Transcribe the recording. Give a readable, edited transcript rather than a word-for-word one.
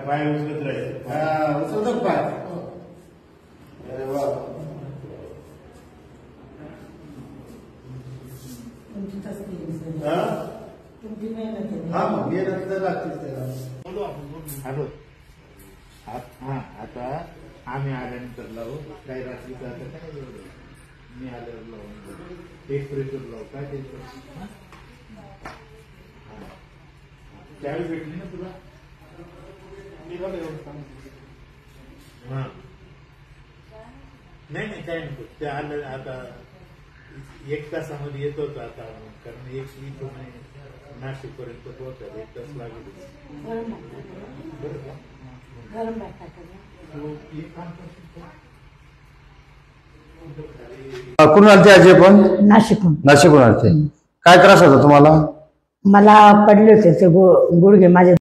पाय उचलत राहील उचलतो पाय. अरे वा हा मग मेहनत तर लागतेच त्याला. हा आता आम्ही आल्यानंतर लावू काही रात्रीचं आता काय मी आल्यावर लावून एक प्रेशर लावू काय ते त्यावेळी भेटली ना तुला हा नाही नाही काय नको ते आलं आता 1 तासामध्ये येतोच आता कारण इथून नाशिक पर्यंत पोहोचायला 1 तास लागेल. बरं का कुठून आलते अजय पण? नाशिकहून आलते. काय त्रास होता तुम्हाला? मला पडले होते ते गुडघे माझे